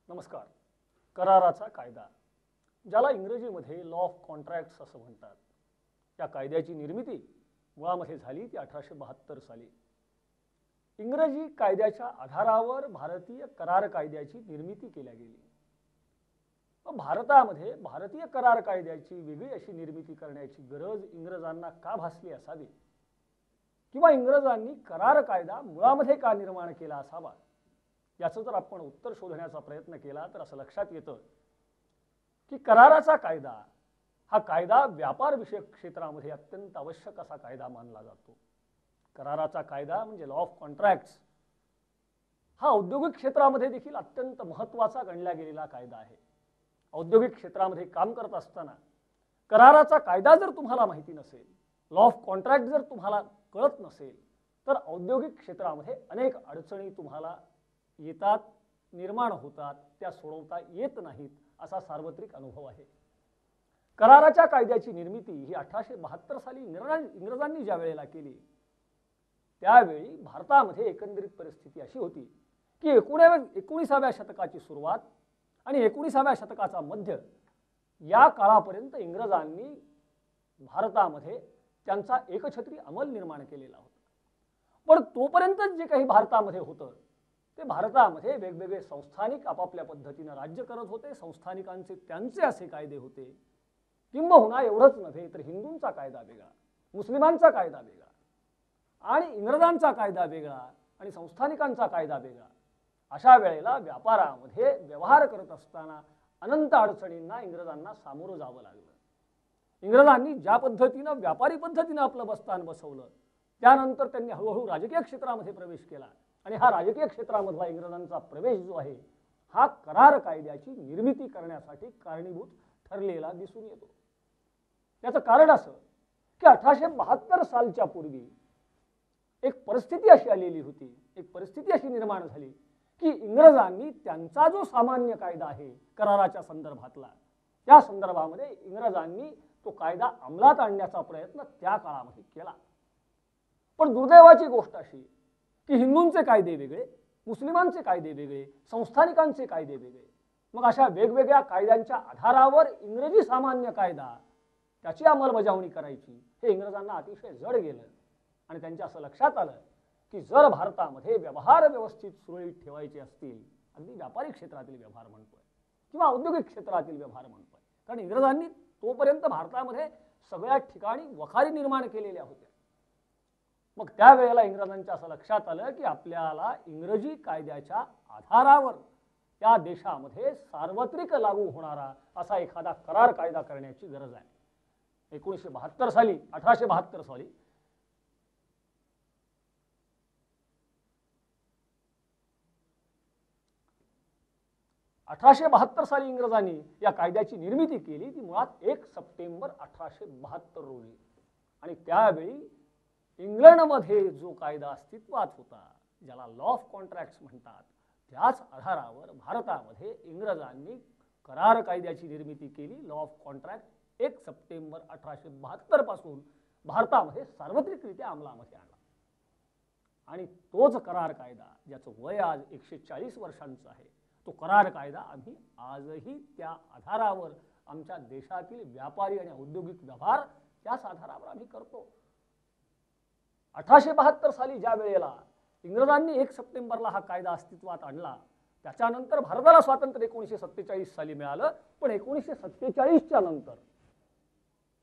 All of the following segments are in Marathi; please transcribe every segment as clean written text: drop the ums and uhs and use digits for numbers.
नमस्कार. कराराचा कायदा, ज्याला इंग्रजीमध्ये लॉ ऑफ कॉन्ट्रॅक्ट्स असं म्हणतात, या कायद्याची निर्मिती मुळामध्ये झाली ती 1872 साली. इंग्रजी कायद्याच्या आधारावर भारतीय करार कायद्याची निर्मिती केल्या गेली. भारतामध्ये भारतीय करार कायद्याची वेगळी अशी निर्मिती करण्याची गरज इंग्रजांना का भासली असावी, किंवा इंग्रजांनी करार कायदा मुळामध्ये का निर्माण केला असावा, याचं जर आपण उत्तर शोधण्याचा प्रयत्न केला तर असं लक्षात येतं की कराराचा कायदा हा कायदा व्यापार विषयक क्षेत्रामध्ये अत्यंत आवश्यक असा कायदा मानला जातो. कराराचा कायदा म्हणजे लॉ ऑफ कॉन्ट्रॅक्ट्स हा औद्योगिक क्षेत्रामध्ये देखील अत्यंत महत्त्वाचा गणला गेलेला कायदा आहे. औद्योगिक क्षेत्रामध्ये काम करत असताना कराराचा कायदा जर तुम्हाला माहिती नसेल, लॉ ऑफ कॉन्ट्रॅक्ट जर तुम्हाला कळत नसेल, तर औद्योगिक क्षेत्रामध्ये अनेक अडचणी तुम्हाला येतात, निर्माण होतात, त्या सोडवता येत नाहीत असा सार्वत्रिक अनुभव आहे. कराराच्या कायद्याची निर्मिती ही 1872 साली इंग्रजांनी ज्या वेळेला केली, त्यावेळी भारतामध्ये एकंदरीत परिस्थिती अशी होती की 19व्या शतकाची सुरुवात आणि 19व्या शतकाचा मध्य या काळापर्यंत इंग्रजांनी भारतामध्ये त्यांचा एकछत्री अंमल निर्माण केलेला होता. पण तोपर्यंत जे काही भारतामध्ये होतं ते भारतामध्ये वेगवेगळे संस्थानिक आपापल्या पद्धतीने राज्य करत होते. संस्थानिकांचे त्यांचे असे कायदे होते. किंबहुना एवढंच नव्हे तर हिंदूंचा कायदा वेगळा, मुस्लिमांचा कायदा वेगळा आणि इंग्रजांचा कायदा वेगळा आणि संस्थानिकांचा कायदा वेगळा. अशा वेळेला व्यापारामध्ये व्यवहार करत असताना अनंत अडचणींना इंग्रजांना सामोरं जावं लागलं. इंग्रजांनी ज्या पद्धतीनं व्यापारी पद्धतीनं आपलं बस्तान बसवलं, त्यानंतर त्यांनी हळूहळू राजकीय क्षेत्रामध्ये प्रवेश केला आणि हा राजकीय क्षेत्रामधला इंग्रजांचा प्रवेश जो आहे हा करार कायद्याची निर्मिती करण्यासाठी कारणीभूत ठरलेला दिसून येतो. याचं कारण असं की 1872 सालच्या पूर्वी एक परिस्थिती अशी आलेली होती, एक परिस्थिती अशी निर्माण झाली की इंग्रजांनी त्यांचा जो सामान्य कायदा आहे कराराच्या संदर्भातला, त्या संदर्भामध्ये इंग्रजांनी तो कायदा अंमलात आणण्याचा प्रयत्न त्या काळामध्ये केला. पण दुर्दैवाची गोष्ट अशी की हिंदूंचे कायदे वेगळे, मुस्लिमांचे कायदे वेगळे, संस्थानिकांचे कायदे वेगळे. मग अशा वेगवेगळ्या कायद्यांच्या आधारावर इंग्रजी सामान्य कायदा त्याची अंमलबजावणी करायची हे इंग्रजांना अतिशय जड गेलं. आणि त्यांच्या असं लक्षात आलं की जर भारतामध्ये व्यवहार व्यवस्थित सुरळीत ठेवायचे असतील, अगदी व्यापारी क्षेत्रातील व्यवहार म्हणतोय किंवा औद्योगिक क्षेत्रातील व्यवहार म्हणतोय, कारण इंग्रजांनी तोपर्यंत भारतामध्ये सगळ्या ठिकाणी वखारी निर्माण केलेल्या होत्या. मग त्यावेळेला इंग्रजांच्या असं लक्षात आलं की आपल्याला इंग्रजी कायद्याच्या आधारावर त्या देशामध्ये सार्वत्रिक लागू होणारा असा एखादा करार कायदा करण्याची गरज आहे. 1872 साली इंग्रजांनी या कायद्याची निर्मिती केली. ती मुळात 1 सप्टेंबर 1872 रोजी. आणि त्यावेळी इंग्लंडमध्ये जो कायदा अस्तित्वात होता, ज्याला लॉ ऑफ कॉन्ट्रॅक्ट्स म्हणतात, त्याच आधारावर भारतामध्ये इंग्रजांनी करार कायद्याची निर्मिती केली. लॉ ऑफ कॉन्ट्रॅक्ट 1 सप्टेंबर 1872 पासून भारतामध्ये सार्वत्रिकरित्या अंमलामध्ये आणला. आणि तोच करार कायदा, ज्याचं वय आज 140 वर्षांचं आहे, तो करार कायदा आम्ही आजही त्या आधारावर आमच्या देशातील व्यापारी आणि औद्योगिक व्यवहार त्याच आधारावर आम्ही करतो. 1872 साली ज्या वेळेला इंग्रजांनी 1 सप्टेंबरला हा कायदा अस्तित्वात आणला, त्याच्यानंतर भारताला स्वातंत्र्य 1947 साली मिळालं. पण 1947च्या नंतर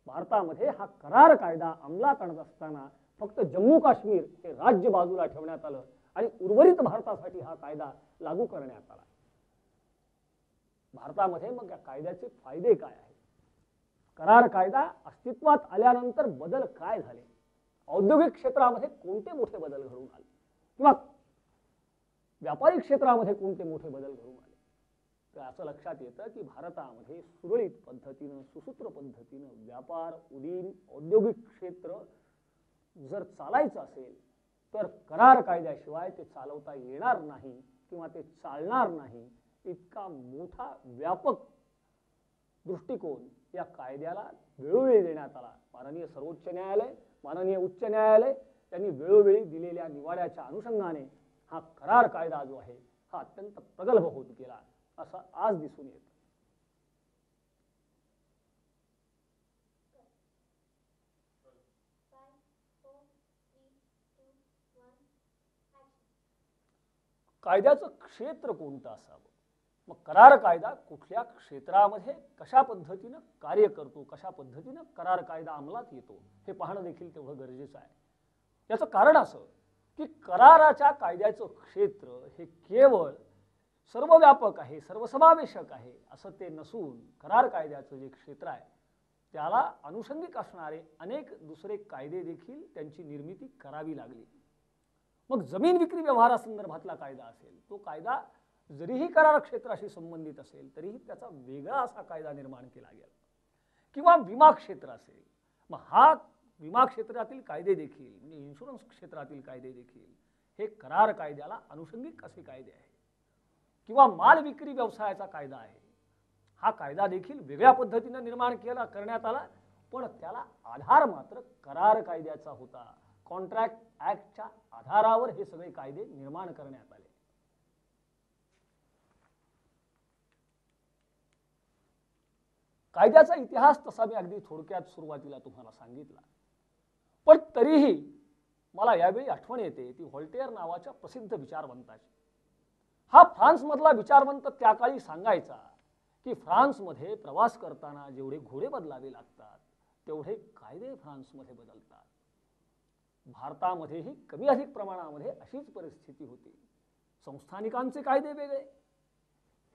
भारतामध्ये हा करार कायदा अंमलात आणत असताना फक्त जम्मू काश्मीर हे राज्य बाजूला ठेवण्यात आलं आणि उर्वरित भारतासाठी हा कायदा लागू करण्यात आला. भारतामध्ये मग या कायद्याचे फायदे काय आहेत, करार कायदा अस्तित्वात आल्यानंतर बदल काय झाले, औद्योगिक क्षेत्रामध्ये कोणते मोठे बदल घडून आले किंवा व्यापारी क्षेत्रामध्ये कोणते मोठे बदल घडून आले, तर असं लक्षात येतं की भारतामध्ये सुरळीत पद्धतीनं, सुसूत्र पद्धतीनं व्यापार, उदीन, औद्योगिक क्षेत्र जर चालायचं असेल तर करार कायद्याशिवाय ते चालवता येणार नाही किंवा ते चालणार नाही. इतका मोठा व्यापक दृष्टिकोन या कायद्याला वेळोवेळी देण्यात आला. माननीय सर्वोच्च न्यायालय, माननीय उच्च न्यायालय यांनी वेळोवेळी दिलेल्या निवाड्याच्या अनुषंगाने हा करार कायदा जो आहे हा अत्यंत प्रगल्भ होत गेला. असं आज दिसून येतं. कायद्याचं क्षेत्र कोणतं असावं? मग करार कायदा कुठल्या क्षेत्रामध्ये कशा पद्धतीनं कार्य करतो, कशा पद्धतीनं करार कायदा अंमलात येतो हे पाहणं देखील तेवढं गरजेचं आहे. याचं कारण असं की कराराच्या कायद्याचं क्षेत्र हे केवळ सर्वव्यापक आहे, सर्वसमावेशक आहे असं ते नसून करार कायद्याचं जे क्षेत्र आहे त्याला अनुषंगिक असणारे अनेक दुसरे कायदे देखील त्यांची निर्मिती करावी लागली. मग जमीन विक्री व्यवहारासंदर्भातला कायदा असेल, तो कायदा जरीही करार क्षेत्राशी संबंधित असेल तरीही त्याचा वेगळा असा कायदा निर्माण केला गेला. किंवा विमा क्षेत्र असेल, मग हा विमा क्षेत्रातील कायदे देखील म्हणजे इन्शुरन्स क्षेत्रातील कायदे देखील हे करार कायद्याला अनुषंगिक असे कायदे आहेत. किंवा माल विक्री व्यवसायाचा कायदा आहे, हा कायदा देखील वेगळ्या पद्धतीने निर्माण करण्यात आला, पण त्याला आधार मात्र करार कायद्याचा होता. कॉन्ट्रॅक्ट ऍक्टच्या आधारावर हे सगळे कायदे निर्माण करण्यात आले. कायद्याचा इतिहास तसा मी अगदी थोडक्यात सुरुवातीला तुम्हाला सांगितला, पण तरीही मला यावेळी आठवण येते ती व्हॉल्टेअर नावाच्या प्रसिद्ध विचारवंताची. हा फ्रान्समधला विचारवंत त्या काळी सांगायचा की फ्रान्समध्ये प्रवास करताना जेवढे घोडे बदलावे लागतात तेवढे कायदे फ्रान्समध्ये बदलतात. भारतामध्येही कमी अधिक प्रमाणामध्ये अशीच परिस्थिती होती. संस्थानिकांचे कायदे वेगळे,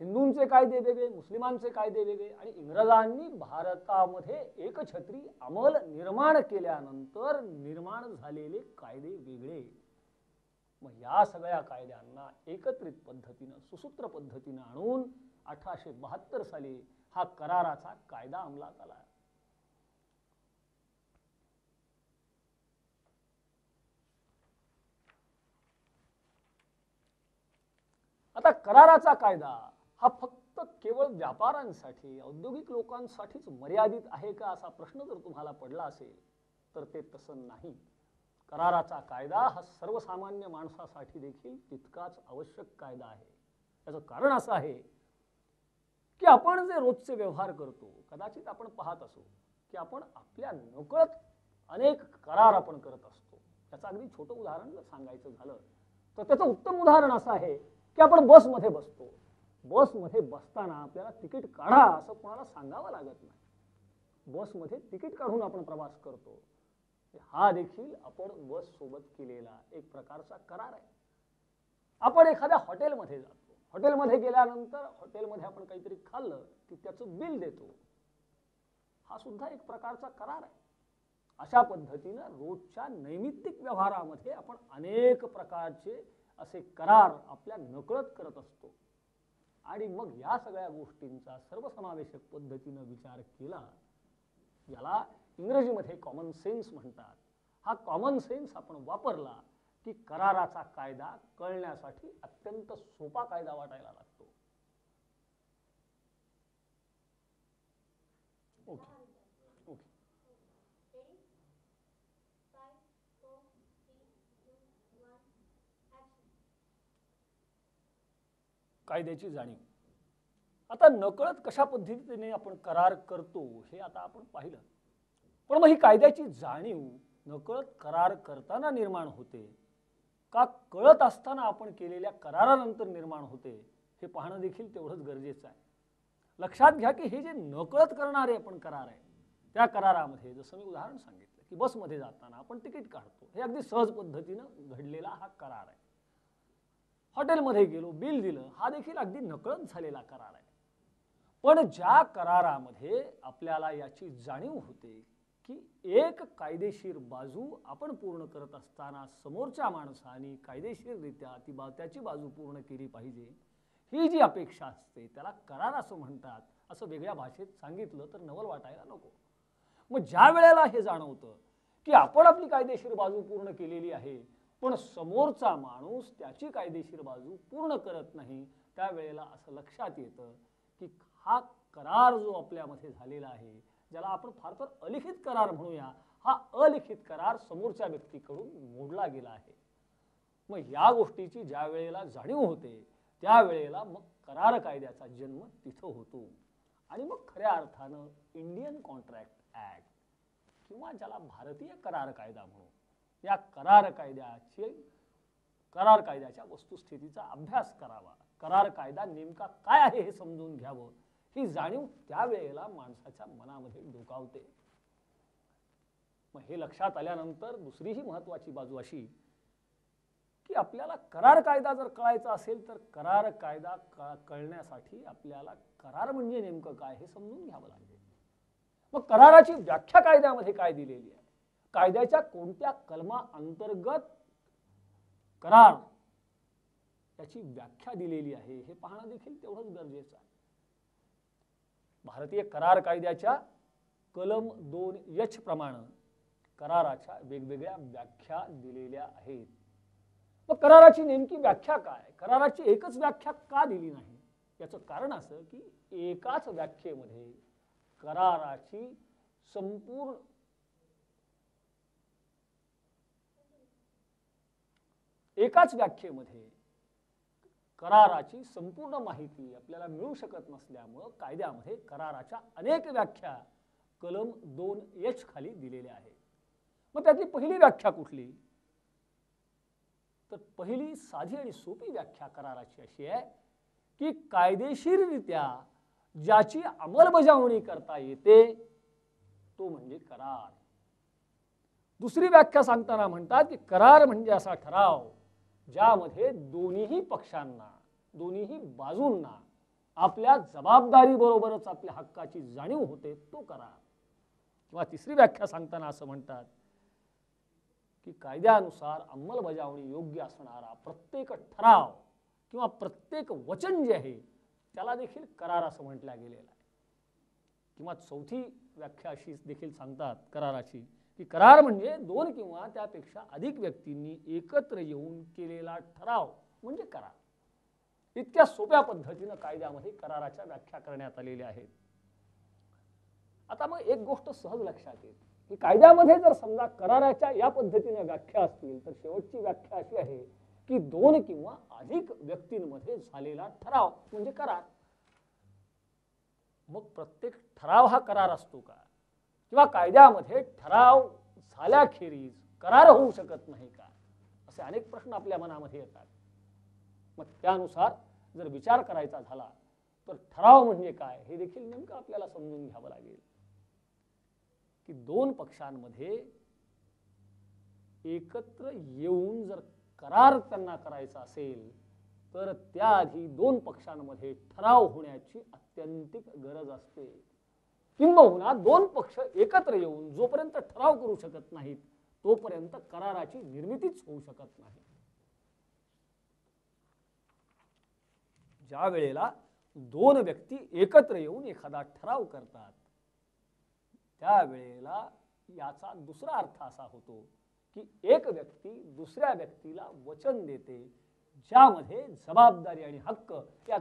हिंदूंचे कायदे वेगळे, मुस्लिमांचे कायदे वेगळे आणि इंग्रजांनी भारतामध्ये एकछत्री अंमल निर्माण केल्यानंतर निर्माण झालेले कायदे वेगळे. मग या सगळ्या कायद्यांना एकत्रित पद्धतीनं सुसूत्र पद्धतीनं आणून 1872 साली हा कराराचा कायदा अंमलात आला. आता कराराचा कायदा हा फक्त केवळ व्यापाऱ्यांसाठी, औद्योगिक लोकांसाठीच मर्यादित आहे का असा प्रश्न जर तुम्हाला पडला असेल तर ते तसं नाही. कराराचा कायदा हा सर्वसामान्य माणसासाठी देखील तितकाच आवश्यक कायदा आहे. याचं कारण असं आहे की आपण जे रोजचे व्यवहार करतो, कदाचित आपण पाहत असू की आपण आपल्या नकळत अनेक करार आपण करत असतो. याचं अगदी छोटं उदाहरण जर सांगायचं झालं तर त्याचं उत्तम उदाहरण असं आहे की आपण बसमध्ये बसतो. बसमध्ये बसताना आपल्याला तिकीट काढा असं कोणाला सांगावं लागत नाही. बसमध्ये तिकीट काढून आपण प्रवास करतो. हा देखील आपण बस सोबत केलेला एक प्रकारचा करार आहे. आपण एखाद्या हॉटेलमध्ये जातो, हॉटेलमध्ये गेल्यानंतर हॉटेलमध्ये आपण काहीतरी खाल्लं की त्याचं बिल देतो, हा सुद्धा एक प्रकारचा करार आहे. अशा पद्धतीनं रोजच्या नैमित्तिक व्यवहारामध्ये आपण अनेक प्रकारचे असे करार आपल्या नकळत करत असतो. आणि मग या सगळ्या गोष्टींचा सर्वसमावेशक पद्धतीनं विचार केला, याला इंग्रजीमध्ये कॉमन सेन्स म्हणतात. हा कॉमन सेन्स आपण वापरला की कराराचा कायदा कळण्यासाठी अत्यंत सोपा कायदा वाटायला लागतो. ओके ओके कायद्याची जाणीव. आता नकळत कशा पद्धतीने आपण करार करतो हे आता आपण पाहिलं, पण मग ही कायद्याची जाणीव नकळत करार करताना निर्माण होते का कळत असताना आपण केलेल्या करारानंतर निर्माण होते हे पाहणं देखील तेवढंच गरजेचं आहे. लक्षात घ्या की हे जे नकळत करणारे आपण करार आहे त्या करारामध्ये जसं मी उदाहरण सांगितलं की बसमध्ये जाताना आपण तिकीट काढतो, हे अगदी सहज पद्धतीनं घडलेला हा करार आहे. हॉटेलमध्ये गेलो, बिल दिलं, हा देखील अगदी नकळत झालेला करार आहे. पण ज्या करारामध्ये आपल्याला याची जाणीव होते की एक कायदेशीर बाजू आपण पूर्ण करत असताना समोरच्या माणसाने कायदेशीररित्या त्याची बाजू पूर्ण केली पाहिजे, ही जी अपेक्षा असते त्याला करार असं म्हणतात. असं वेगळ्या भाषेत सांगितलं तर नवल वाटायला नको. मग ज्या वेळेला हे जाणवतं की आपण आपली कायदेशीर बाजू पूर्ण केलेली आहे पण समोरचा माणूस त्याची कायदेशीर बाजू पूर्ण करत नाही, त्यावेळेला असं लक्षात येतं की हा करार जो आपल्यामध्ये झालेला आहे, ज्याला आपण फार तर अलिखित करार म्हणूया, हा अलिखित करार समोरच्या व्यक्तीकडून मोडला गेला आहे. मग या गोष्टीची ज्या वेळेला जाणीव होते त्यावेळेला मग करार कायद्याचा जन्म तिथं होतो आणि मग खऱ्या अर्थानं इंडियन कॉन्ट्रॅक्ट ऍक्ट किंवा ज्याला भारतीय करार कायदा म्हणू, या करार कायद्याच्या वस्तुस्थितीचा अभ्यास करावा, करार कायदा नेमका काय आहे हे समजून घ्यावं, ही जाणीव त्यावेळेला माणसाच्या मनामध्ये डोकावते. मग हे लक्षात आल्यानंतर दुसरीही महत्वाची बाजू अशी की आपल्याला करार कायदा जर कळायचा असेल तर करार कायदा कळण्यासाठी आपल्याला करार म्हणजे नेमकं काय हे समजून घ्यावं लागेल. मग कराराची व्याख्या कायद्यामध्ये काय दिलेली आहे, कायद्याच्या कोणत्या कलमा अंतर्गत करार याची व्याख्या दिलेली आहे हे पाहणं देखील तेवढंच गरजेचं आहे. भारतीय करार कायद्याच्या कलम 2H प्रमाणे कराराच्या वेगवेगळ्या व्याख्या दिलेल्या आहेत. मग कराराची नेमकी व्याख्या काय, कराराची एकच व्याख्या का दिली नाही, याचं कारण असं की एकाच व्याख्येमध्ये कराराची संपूर्ण माहिती आपल्याला मिळू शकत नसल्यामुळे कायद्यामध्ये कराराच्या अनेक व्याख्या कलम 2H खाली दिलेल्या आहेत. मग त्यातली पहिली व्याख्या कुठली, तर पहिली साधी आणि सोपी व्याख्या कराराची अशी आहे की कायदेशीररित्या ज्याची अंमलबजावणी करता येते तो म्हणजे करार. दुसरी व्याख्या सांगताना म्हणतात की करार म्हणजे असा ठराव ज्यामध्ये दोन्ही पक्षांना, दोन्ही बाजूंना आपल्या जबाबदारी बरोबरच आपल्या हक्काची जाणीव होते तो करार. किंवा तिसरी व्याख्या सांगताना असं म्हणतात की कायद्यानुसार अंमलबजावणी योग्य असणारा प्रत्येक ठराव किंवा प्रत्येक वचन जे आहे त्याला देखील करार असं म्हटलं गेलेलं आहे. किंवा चौथी व्याख्या अशी देखील सांगतात कराराची की करार म्हणजे दोन किंवा त्यापेक्षा अधिक व्यक्तींनी एकत्र येऊन केलेला ठराव म्हणजे करार. इतक्या सोप्या पद्धतीने कायद्यामध्ये कराराच्या व्याख्या करण्यात आलेल्या आहेत. आता मग एक गोष्ट सहज लक्षात येते की कायद्यामध्ये जर समजा कराराच्या या पद्धतीने व्याख्या असतील तर शेवटची व्याख्या अशी आहे की दोन किंवा अधिक व्यक्तींमध्ये झालेला ठराव म्हणजे करार. मग प्रत्येक ठराव हा करार असतो का, किंवा कायद्यामध्ये ठराव झाल्याखेरीज करार होऊ शकत नाही का, असे अनेक प्रश्न आपल्या मनामध्ये येतात. मग त्यानुसार जर विचार करायचा झाला तर ठराव म्हणजे काय हे देखील नेमकं आपल्याला समजून घ्यावं लागेल की दोन पक्षांमध्ये एकत्र येऊन जर करार त्यांना करायचा असेल तर त्याआधी दोन पक्षांमध्ये ठराव होण्याची अत्यंतिक गरज असते. किंबहुना दोन पक्ष एकत्र येऊन जोपर्यंत ठराव करू शकत नाहीत तोपर्यंत कराराची निर्मितीच होऊ शकत नाही. ज्या वेळेला दोन व्यक्ती एकत्र येऊन एखादा ठराव करतात त्यावेळेला याचा दुसरा अर्थ असा होतो की एक व्यक्ती दुसऱ्या व्यक्तीला वचन देते ज्यामध्ये जबाबदारी आणि हक्क या